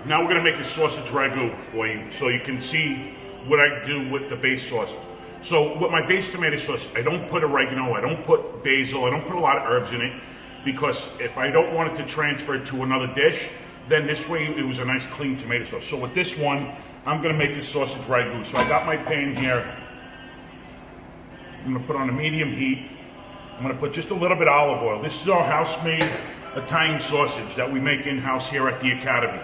now we're gonna make a sausage ragu for you so you can see what I do with the base sauce. So with my base tomato sauce, I don't put oregano, I don't put basil, I don't put a lot of herbs in it, because if I don't want it to transfer to another dish, then this way it was a nice clean tomato sauce. So with this one, I'm gonna make a sausage ragu. So I got my pan here. I'm gonna put on a medium heat. I'm gonna put just a little bit of olive oil. This is our house-made Italian sausage that we make in-house here at the Academy.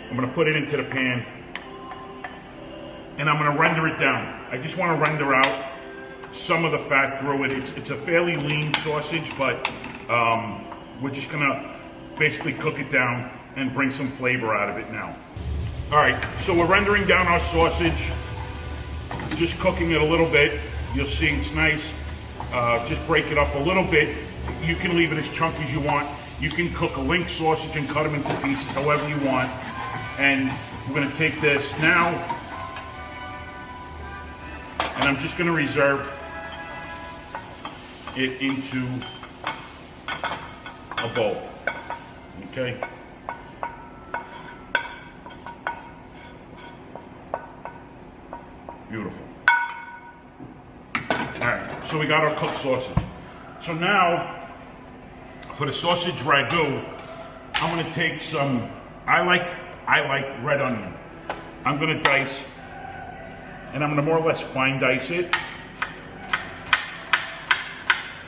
I'm gonna put it into the pan, and I'm gonna render it down. I just wanna render out some of the fat through it. It's a fairly lean sausage, but we're just gonna basically cook it down and bring some flavor out of it now. All right, so we're rendering down our sausage, just cooking it a little bit. You'll see it's nice. Just break it up a little bit. You can leave it as chunky as you want. You can cook a link sausage and cut them into pieces however you want. And we're gonna take this now, and I'm just gonna reserve it into a bowl, okay? Beautiful. All right, so we got our cooked sausage. So now, for the sausage ragu, I'm gonna take some, I like red onion. I'm gonna dice, and I'm gonna more or less fine dice it.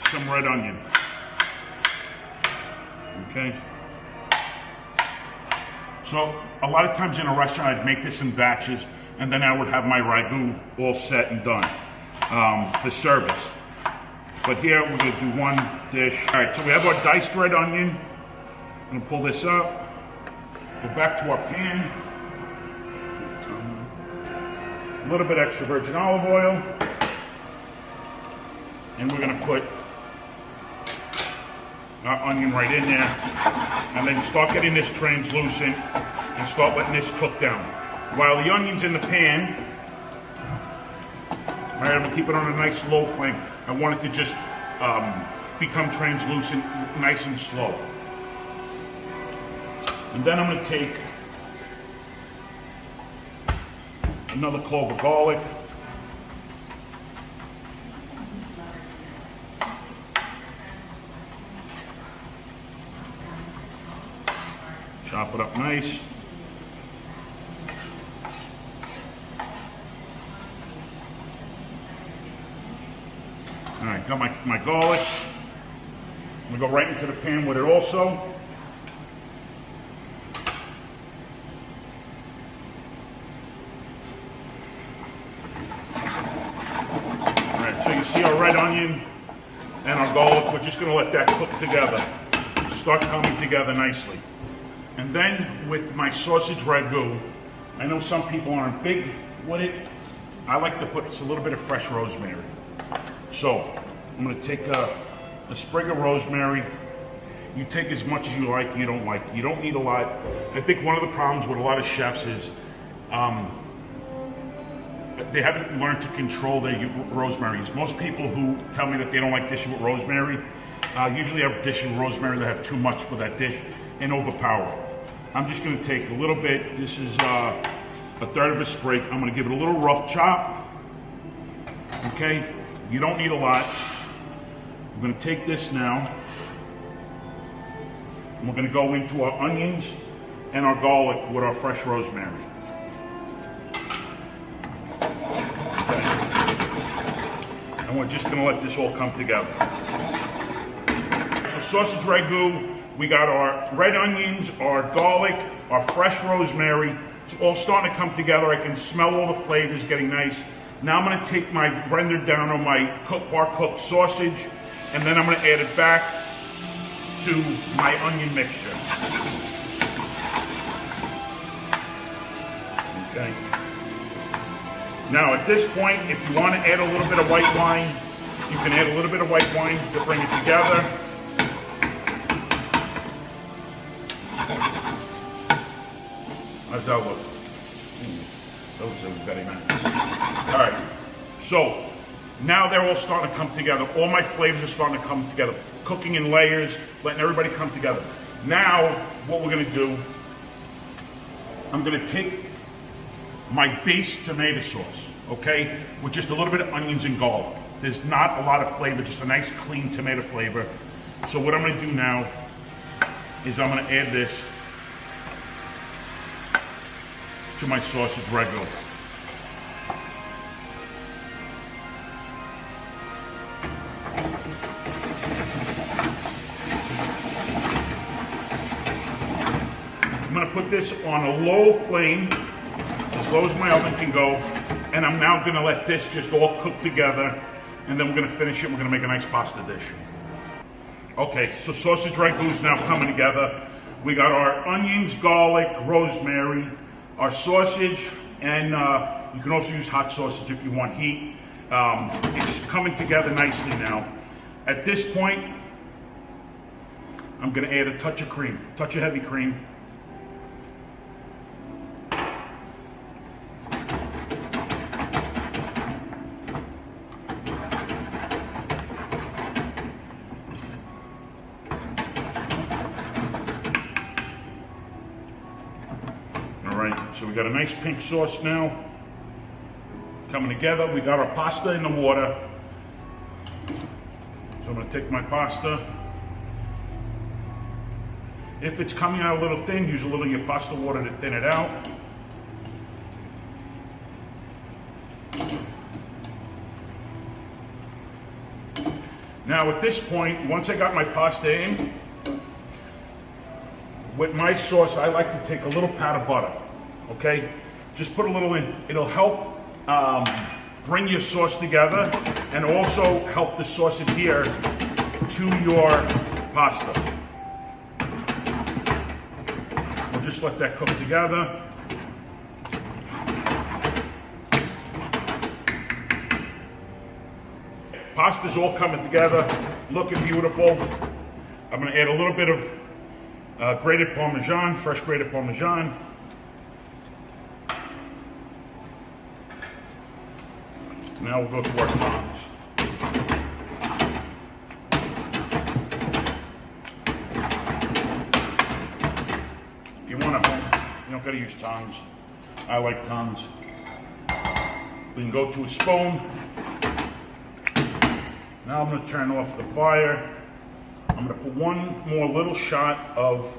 Some red onion. Okay. So a lot of times in a restaurant, I'd make this in batches, and then I would have my ragu all set and done for service. But here we're gonna do one dish. All right, so we have our diced red onion. I'm gonna pull this up, go back to our pan. A little bit extra virgin olive oil. And we're gonna put our onion right in there. And then start getting this translucent and start letting this cook down. While the onion's in the pan, all right, I'm gonna keep it on a nice low flame. I want it to just become translucent, nice and slow. And then I'm gonna take another clove of garlic. Chop it up nice. All right, got my garlic. I'm gonna go right into the pan with it also. All right, so you see our red onion and our garlic. We're just gonna let that cook together. Start coming together nicely. And then with my sausage ragu, I know some people aren't big with it. I like to put just a little bit of fresh rosemary. So I'm gonna take a sprig of rosemary. You take as much as you like, you don't like. You don't need a lot. I think one of the problems with a lot of chefs is they haven't learned to control their rosemaries. Most people who tell me that they don't like dishes with rosemary, usually have dishes with rosemary that have too much for that dish and overpower. I'm just gonna take a little bit. This is a third of a sprig. I'm gonna give it a little rough chop, okay? You don't need a lot. I'm gonna take this now, and we're gonna go into our onions and our garlic with our fresh rosemary. Okay. And we're just gonna let this all come together. So sausage ragu, we got our red onions, our garlic, our fresh rosemary. It's all starting to come together. I can smell all the flavors getting nice. Now I'm gonna take my rendered down on my cooked sausage, and then I'm gonna add it back to my onion mixture. Okay. Now at this point, if you wanna add a little bit of white wine, you can add a little bit of white wine to bring it together. How's that look? Those are very nice. All right, so now they're all starting to come together. All my flavors are starting to come together. Cooking in layers, letting everybody come together. Now, what we're gonna do I'm gonna take my base tomato sauce, okay, with just a little bit of onions and garlic. There's not a lot of flavor, just a nice clean tomato flavor. So what I'm gonna do now is I'm gonna add this to my sausage ragu. I'm gonna put this on a low flame, as low as my oven can go, and I'm now gonna let this just all cook together, and then we're gonna finish it and we're gonna make a nice pasta dish. Okay, so sausage ragu is now coming together. We got our onions, garlic, rosemary, our sausage, and you can also use hot sausage if you want heat. It's coming together nicely now. At this point, I'm gonna add a touch of cream, touch of heavy cream. Alright, so we got a nice pink sauce now coming together. We got our pasta in the water. So I'm going to take my pasta. If it's coming out a little thin, use a little of your pasta water to thin it out. Now at this point, once I got my pasta in, with my sauce, I like to take a little pat of butter, okay? Just put a little in. It'll help bring your sauce together and also help the sauce adhere to your pasta. We'll just let that cook together. Pasta's all coming together, looking beautiful. I'm gonna add a little bit of grated Parmesan, fresh grated Parmesan. Now we'll go to our tongs. If you want to, you don't got to use tongs. I like tongs. We can go to a spoon. Now I'm going to turn off the fire. I'm going to put one more little shot of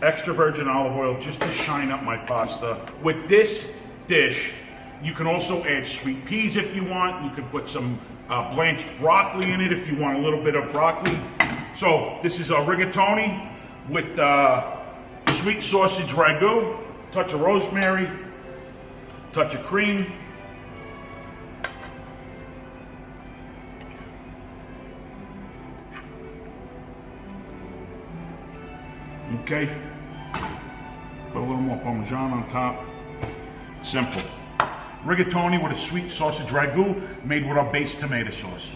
extra virgin olive oil just to shine up my pasta. With this dish, you can also add sweet peas if you want. You can put some blanched broccoli in it if you want a little bit of broccoli. So this is our rigatoni with sweet sausage ragu, touch of rosemary, touch of cream. Okay, put a little more Parmesan on top. Simple. Rigatoni with a sweet sausage ragu made with our base tomato sauce.